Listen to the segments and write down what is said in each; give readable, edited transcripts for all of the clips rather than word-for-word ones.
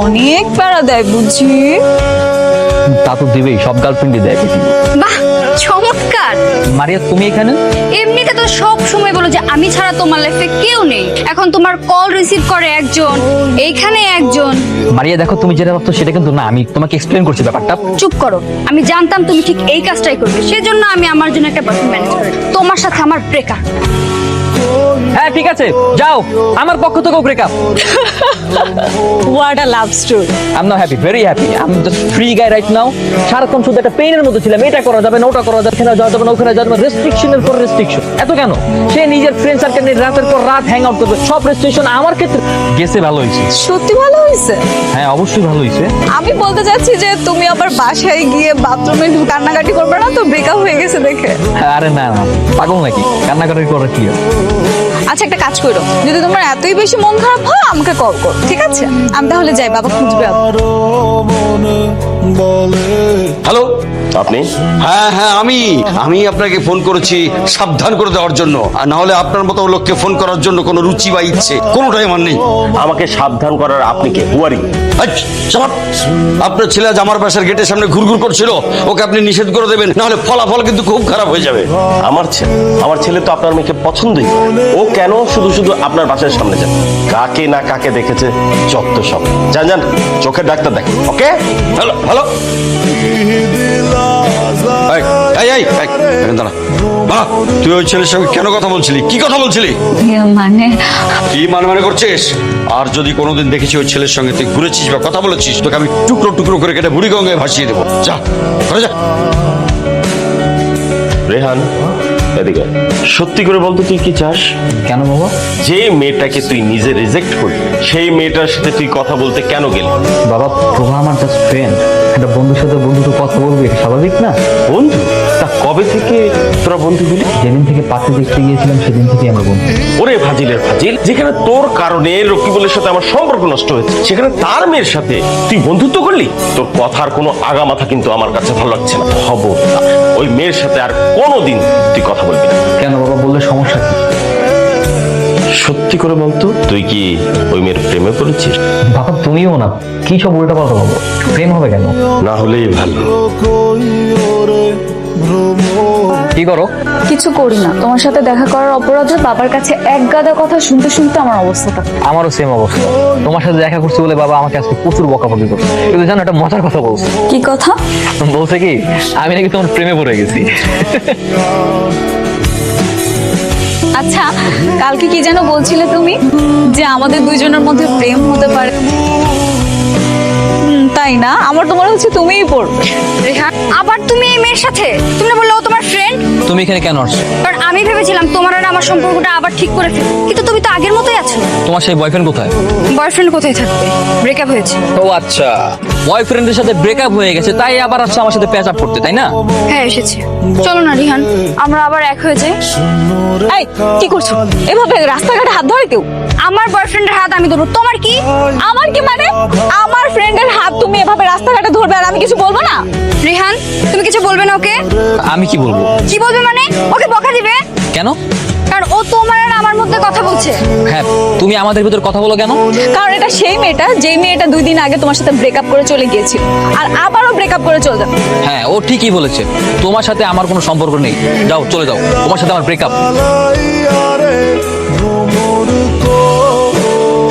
অনেক প্যারা দেয় বুঝি। তা তো দিবেই, সব গার্লফ্রেন্ডই দেয় পৃথিবী। বাহ, চমৎকার। মারিয়া তুমি এখানে? এমনিতে তো সব সময় বলো যে আমি ছাড়া তোমার লাইফে কেউ নেই, এখন তোমার কল রিসিভ করে একজন, এইখানে একজন। মারিয়া দেখো, তুমি যেটা ভাবছো সেটা কিন্তু না, আমি তোমাকে এক্সপ্লেন করছি ব্যাপারটা। চুপ করো, আমি জানতাম তুমি ঠিক এই কাজটাই করবে, সেজন্য আমি আমার জন্য একটা পারফিউম ম্যানেজ করি। তোমার সাথে আমার ব্রেকআপ। হ্যাঁ ঠিক আছে, যাও, আমার পক্ষ থেকেও breakup. What a love story. I am not happy, very happy. I am just free guy right now. সারাক্ষণ শুধু একটা পেইনের মধ্যে ছিলাম, এটা করা যাবে না, ওটা করা যাবে না, যাওয়া যাবে না, ওখানে যাওয়া যাবে না, রেস্ট্রিকশনের পর রেস্ট্রিকশন। এত কেন? সে নিজের ফ্রেন্ড সার্কেল নিয়ে রাতের পর রাত হ্যাং আউট করবে, সব রেস্ট্রিকশন আমার ক্ষেত্রে। গেছে ভালো হয়েছে। সত্যি ভালো হয়েছে? হ্যাঁ অবশ্যই ভালো হয়েছে। আমি বলতে চাচ্ছি যে তুমি আবার বাসায় গিয়ে বাথরুমে কান্নাকাটি করবে না তো, ব্রেকআপ হয়ে গেছে দেখে? আরে না না, পাগল নাকি, কান্নাকাটি করার কি আছে? আচ্ছা একটা কাজ করো, যদি তোমার এতই বেশি মন খারাপ হয় আমাকে কল করো, ঠিক আছে? আমি তাহলে যাই, বাবা খুঁজবে। হ্যালো, আপনি? হ্যাঁ হ্যাঁ আমি আপনাকে ফোন করেছি সাবধান করে দেওয়ার জন্য, আর না হলে আপনার মতো লোককে ফোন করার জন্য কোনো রুচি বা ইচ্ছে কোনোটাই আমার নেই। আমাকে সাবধান করার আপনি কে? হুয়ারি? আপনার ছেলে আজ আমার বাসার গেটের সামনে ঘুরঘুর করছিল, ওকে আপনি নিষেধ করে দেবেন, না হলে ফলাফল কিন্তু খুব খারাপ হয়ে যাবে। আমার ছেলে তো আপনার মেয়েকে পছন্দই করে। ও কেন শুধু শুধু আপনার বাসার সামনে যাবে? কাকে না কাকে দেখেছে, যত সব। যান যান, চোখের ডাক্তার দেখেন। ওকে, হ্যালো হ্যালো, দাঁড়া, তুই ওই ছেলের সঙ্গে কেন কথা বলছিলি? কি কথা বলছিলি? মানে কি মানে করছিস? আর যদি কোনোদিন দেখেছি ওই ছেলের সঙ্গে তুই ঘুরেছিস বা কথা বলেছিস, তোকে আমি টুকরো টুকরো করে কেটে বুড়ি গঙ্গায় ভাসিয়ে দেবো। যা ঘরে যা। রেহান এদিকে আয়। সত্যি করে বলতো, তুই কি চাস? কেন বাবা? যে মেয়েটাকে তুই নিজে রিজেক্ট করলি, সেই মেয়েটার সাথে তুই কথা বলতে কেন গেলি? বাবা, প্রভা আমার জাস্ট ফ্রেন্ড। একটা বন্ধুর সাথে বন্ধু তো কথা বলবে, এটা স্বাভাবিক না? বন্ধু? তা কবে থেকে তোরা বন্ধু হলি? যেদিন থেকে পাশে দেখতে গিয়েছিলাম সেদিন থেকে আমার বন্ধু। ওরে ফাজিলের ফাজিল, যেখানে তোর কারণে রকিবুলের সাথে আমার সম্পর্ক নষ্ট হয়েছে, সেখানে তার মেয়ের সাথে তুই বন্ধুত্ব করলি? তোর কথার কোনো আগা মাথা কিন্তু আমার কাছে ভালো লাগছে না। খবরদার ওই মেয়ের সাথে আর কোনোদিন তুই কথা বলবি না। কেন বাবা, বললে সমস্যা কি? সত্যি করে বলতো, তুই কি ওই মেয়ের প্রেমে পড়েছিস? বাবা তুমিও না, কি সব উল্টা পাল্টা বলো? প্রেম হবে কেন? না হলেই ভালো। কি করো? কিছু করি না, তোমার সাথে দেখা করার অপরাধে বাবার কাছে এক গাদা কথা শুনতে শুনতে আমার অবস্থাটা। আমারও সেম অবস্থা। তোমার সাথে দেখা করছি বলে বাবা আমাকে আজকে প্রচুর বকাবকি করছে। কিন্তু জানো, একটা মজার কথা বলছে। কি কথা? বলছে কি, আমি নাকি তোমার প্রেমে পড়ে গেছি। আচ্ছা, কালকে কি যেন বলছিলে তুমি, যে আমাদের দুইজনের মধ্যে প্রেম হতে পারে? তাই না? আমার তো মনে হচ্ছে তুমিই পড়বে। রেহান, আবার তুমি এই মেয়ের সাথে? তুমি না বললে ও তোমার ফ্রেন্ড? তুমি এখানে কেন আসছো? কারণ আমি ভেবেছিলাম তোমার আর আমার সম্পর্কটা আবার ঠিক করে ফেলবো, কিন্তু তুমি তো আগের মতোই আছো। তোমার সেই বয়ফ্রেন্ড কোথায়? বয়ফ্রেন্ড কোথায় থাকবে? ব্রেকআপ হয়েছে। ও আচ্ছা, বয়ফ্রেন্ডের সাথে ব্রেকআপ হয়ে গেছে তাই আবার আসছে আমার সাথে প্যাচ আপ করতে, তাই না? হ্যাঁ এসেছে। চলো না রিহান, আমরা আবার এক হয়ে যাই। এই কি করছো? এভাবে রাস্তাঘাটে হাত ধরে কেউ? আমার বয়ফ্রেন্ডের হাত আমি ধরবো, তোমার কি? আমার কি মানে? আমার ফ্রেন্ডের হাত তুমি এভাবে রাস্তাঘাটে ধরবে আর আমি কিছু বলবো না? রিহান, তুমি কিছু বলবে না ওকে? আমি কি বলবো? কি বলবে মানে? ওকে বকা দিবে? কেন? কারণ ও তোমার আর আমার মধ্যে কথা বলছে। হ্যাঁ, তুমি আমাদের ভিতর কথা বলো কেন? কারণ এটা সেই মেয়েটা, যেই মেয়েটা 2 দিন আগে তোমার সাথে ব্রেকআপ করে চলে গিয়েছিল, আর আবারও ব্রেকআপ করে চলে যাবে। হ্যাঁ, ও ঠিকই বলেছে, তোমার সাথে আমার কোনো সম্পর্ক নেই। যাও, চলে যাও, তোমার সাথে আমার ব্রেকআপ।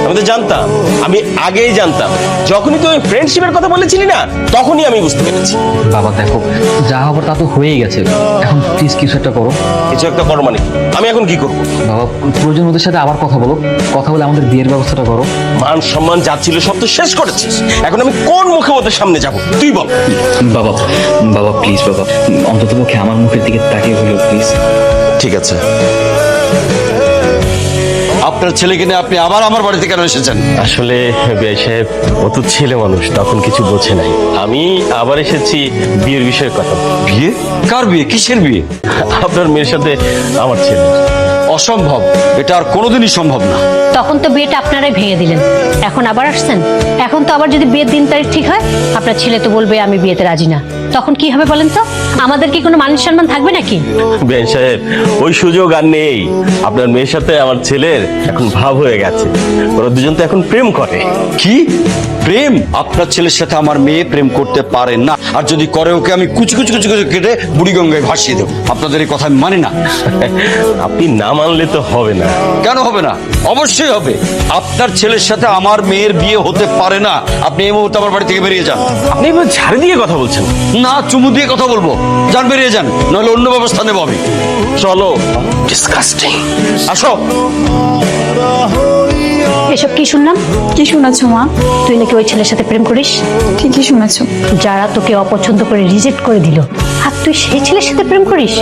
আমি তো জানতাম, আমি আগেই জানতাম। যখনই তুই ফ্রেন্ডশিপের কথা বলেছিলি না, তখনই আমি বুঝতে পেরেছি। বাবা দেখো, যা হবার তা তো হয়েই গেছে, এখন প্লিজ কিছু একটা করো। কিছু একটা করো মানে কি? আমি এখন কি করবো? বাবা প্রয়োজন ওদের সাথে আবার কথা বলো, কথা বলে আমাদের বিয়ের ব্যবস্থাটা করো। মান সম্মান যা ছিল সব তো শেষ করেছিস, এখন আমি কোন মুখে ওদের সামনে যাব তুই বল। বাবা, বাবা প্লিজ, বাবা অন্তত পক্ষে আমার মুখের দিকে তাকিয়ে হলো প্লিজ। ঠিক আছে, আপনার ছেলেকে নিয়ে আপনি আবার আমার বাড়িতে কেন এসেছেন? আসলে বিআই সাহেব, ও তো ছেলে মানুষ, তখন কিছু বোঝে নাই। আমি আবার এসেছি বিয়ের বিষয়ে কথা বলতে। বিয়ে? কার বিয়ে? কিসের বিয়ে? আপনার মেয়ের সাথে আমার ছেলে। অসম্ভব, এটা আর কোনোদিনই সম্ভব না। তখন তো বিয়েটা আপনারাই ভেঙে দিলেন, এখন আবার আসছেন। এখন তো আবার যদি বিয়ের দিন তারিখ ঠিক হয়, আপনার ছেলে তো বলবে আমি বিয়েতে রাজি না, তখন কি হবে বলেন তো? আমাদের কি কোনো মান সম্মান থাকবে নাকি? বেন সাহেব, ওই সুযোগ আর নেই। আপনার মেয়ের সাথে আমার ছেলের এখন ভাব হয়ে গেছে, ওরা দুজন তো এখন প্রেম করে। কি প্রেম? আপনার ছেলের সাথে আমার মেয়ে প্রেম করতে পারে না, আর যদি করে ওকে আমি কুচি কুচি কুচি কুচি কেটে বুড়িগঙ্গায় ভাসিয়ে দেবো। আপনাদের এই কথা আমি মানি না। আপনি না মানলে তো হবে না। কেন হবে না? অবশ্যই হবে। আপনার ছেলের সাথে আমার মেয়ের বিয়ে হতে পারে না। আপনি এই মুহূর্তে আমার বাড়ি থেকে বেরিয়ে যান। আপনি এবার ঝাড়ি দিয়ে কথা বলছেন। না, চুমু দিয়ে কথা বলবো। যান, বেরিয়ে যান, নাহলে অন্য ব্যবস্থা নেবো আমি। চলো। ডিসকাস্টিং। আসো। এসব কি শুনলাম? কি শুনেছো মা? তুই নাকি ওই ছেলের সাথে প্রেম করিস? ঠিকই শুনেছো। যারা তোকে অপছন্দ করে রিজেক্ট করে দিল, আর তুই সেই ছেলের সাথে প্রেম করিস?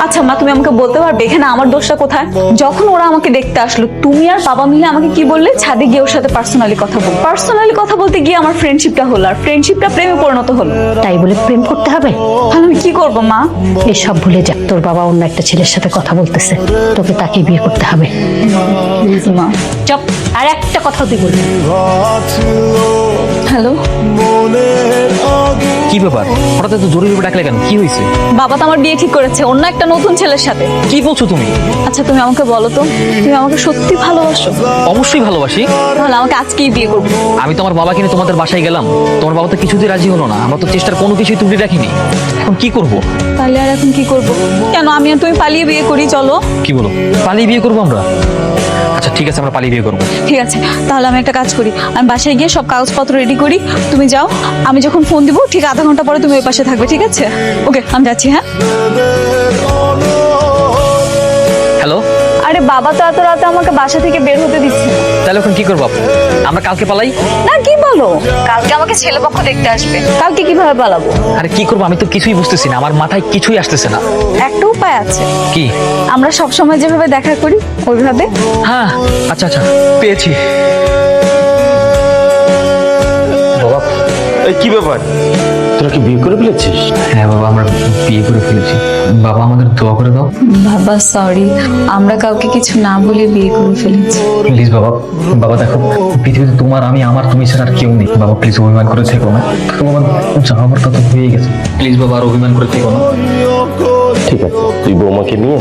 আচ্ছা মা, তুমি আমাকে বলতে পারবে এখানে আমার দোষটা কোথায়? যখন ওরা আমাকে দেখতে আসলো, তুমি আর বাবা মিলে আমাকে কি বললে? ছাদে গিয়ে ওর সাথে পার্সোনালি কথা বল। পার্সোনালি কথা বলতে গিয়ে আমার ফ্রেন্ডশিপটা হলো, আর ফ্রেন্ডশিপটা প্রেমে পরিণত হলো। তাই বলে প্রেম করতে হবে? তাহলে আমি কি করবো মা? এসব ভুলে যা। তোর বাবা অন্য একটা ছেলের সাথে কথা বলতেছে, তোকে তাকে বিয়ে করতে হবে। প্লিজ মা। চপ। আর একটা কথা তুই বলবি? হ্যালো, কি ব্যাপার, হঠাৎ এত জরুরি ডাকলে কেন? কি হয়েছে? বাবা তো আমার বিয়ে ঠিক করেছে অন্য একটা নতুন ছেলের সাথে। কি বলছো তুমি? আচ্ছা তুমি আমাকে বলো তো, তুমি আমাকে সত্যি ভালোবাসো? অবশ্যই ভালোবাসি। তাহলে আমাকে আজকেই বিয়ে করবো। আমি তো আমার বাবাকে নিয়ে তোমাদের বাসায় গেলাম, তোমার বাবা তো কিছুতেই রাজি হলো না। আমরা তো চেষ্টার কোনো কিছুই ত্রুটি রাখিনি। এখন কি করব? তাহলে আর এখন কি করবো? কেন আমি আর তুমি পালিয়ে বিয়ে করি, চলো। কি বলো, পালিয়ে বিয়ে করবো আমরা? আচ্ছা ঠিক আছে, আমরা পালিয়ে বিয়ে করবো। ঠিক আছে, তাহলে আমি একটা কাজ করি, আমি বাসায় গিয়ে সব কাগজপত্র রেডি করি, তুমি যাও। আমি যখন ফোন দিব ঠিক আধা ঘন্টা পরে তুমি ওই পাশে থাকবে, ঠিক আছে? ওকে, আমি যাচ্ছি। হ্যাঁ। হ্যালো। আরে বাবা তো এত রাতে আমাকে বাসা থেকে বের হতে দিচ্ছে না। তাহলে এখন কি করবো আপু? আমরা কালকে পালাই? না, কি বলো? কালকে আমাকে ছেলে পক্ষ দেখতে আসবে, কালকে কিভাবে পালাবো? আরে কি করবো, আমি তো কিছুই বুঝতেছি না, আমার মাথায় কিছুই আসতেছে না। একটা উপায় আছে। কি? আমরা সব সময় যেভাবে দেখা করি ওইভাবে। হ্যাঁ, আচ্ছা আচ্ছা, পেয়েছি। বাবা। এই কি ব্যাপার, তোরা কি বিয়ে করে ফেলেছিস? হ্যাঁ বাবা, আমরা বিয়ে করে ফেলেছি। বাবা আমাদের দোয়া করে দাও। বাবা সরি, আমরা কাউকে কিছু না বলে বিয়ে করে ফেলেছি। প্লিজ বাবা। বাবা দেখো, পৃথিবীতে তোমার আমি, আমার তুমি ছাড়া আর কেউ নেই। বাবা প্লিজ অভিমান করে থেকো না। তোমার আমার কথা হয়ে গেছে, প্লিজ বাবা আর অভিমান করে থেকো না। ঠিক আছে, তুই বৌমাকে নিয়ে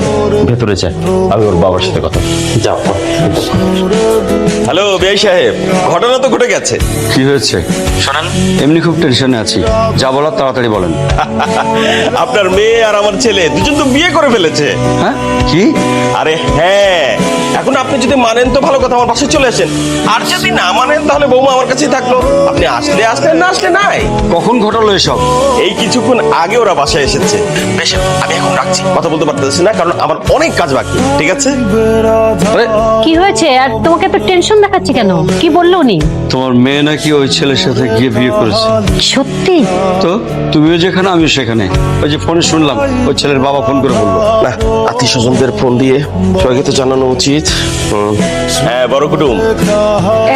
ভেতরে যা, আমি ওর বাবার সাথে কথা যাও। হ্যালো বেআই সাহেব, ঘটনা তো ঘটে গেছে। কি হয়েছে? শোনান। এমনি খুব টেনশনে আছি, যা বলার তাড়াতাড়ি বলেন। আপনার মেয়ে আর আমার ছেলে দুজন তো বিয়ে করে ফেলেছে। হ্যাঁ? কি? আরে হ্যাঁ, এখন আপনি যদি মানেন তো ভালো কথা, আমার বাসায় চলে আসেন। আর যদি না মানেন তাহলে বৌমা আমার কাছেই থাকলো, আপনি আসলে আসলেন, না আসলে নাই। কখন ঘটালো এসব? এই কিছুক্ষণ আগে ওরা বাসায় এসেছে। বেশ, আমি এখন রাখছি, কথা বলতে পারতেছি না কারণ আমার অনেক কাজ বাকি। ঠিক আছে? আরে, কি হয়েছে? আর তোমাকে এত টেনশন দেখাচ্ছে কেন? কি বললো উনি? তোমার মেয়ে নাকি ওই ছেলের সাথে গিয়ে বিয়ে করেছে। সত্যি? তো তুমিও যেখানে আমিও সেখানে। ওই যে ফোনে শুনলাম ওই ছেলের বাবা ফোন করে বললো। না, আত্মীয় স্বজনদের ফোন দিয়ে সবাইকে তো জানানো উচিত। হ্যাঁ, বড় কুটুম।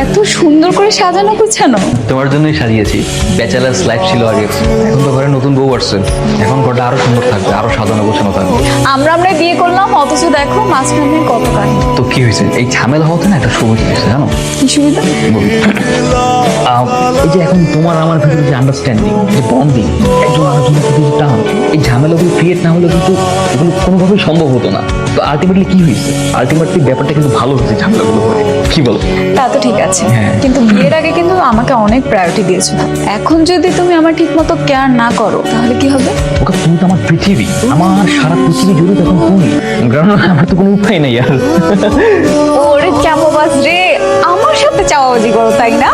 এত সুন্দর করে সাজানো গুছানো। তোমার জন্যই সাজিয়েছি। ব্যাচেলার্স লাইফ ছিল আগে, এখন তো ঘরে নতুন বউ আসছে, এখন ঘরটা আরো সুন্দর থাকবে, আরো সাজানো গোছানো থাকবে। আমরা বিয়ে করলাম, অথচ দেখো মাঝখানে কত কাহিনী। তো কি হয়েছে? এই ঝামেলা হতে না একটা সুবিধা হয়েছে, জানো? কি সুবিধা? বলি। এই যে এখন তোমার আমার ভিতরে যে আন্ডারস্ট্যান্ডিং, যে বন্ডিং, একজন আরেকজনের প্রতি যে টান, এই ঝামেলাগুলো ক্রিয়েট না হলে কিন্তু এগুলো কোনোভাবেই সম্ভব হতো না। তো আলটিমেটলি কি হয়েছে? আলটিমেটলি ব্যাপারটা কিন্তু ভালো হয়েছে ঝামেলাগুলো করে। কি বলো? তা তো ঠিক আছে, হ্যাঁ। কিন্তু বিয়ের আগে কিন্তু আমাকে অনেক প্রায়োরিটি দিয়েছো। এখন যদি তুমি আমার ঠিক মতো কেয়ার না করো তাহলে কি হবে? ওকে, তুমি তো আমার পৃথিবী, আমার সারা পৃথিবী জুড়ে তখন তুমি, কারণ আমার তো কোনো উপায় নেই আর। ওরে চাপাবাজ রে, আমার সাথে চাওয়াবাজি করো তাই না?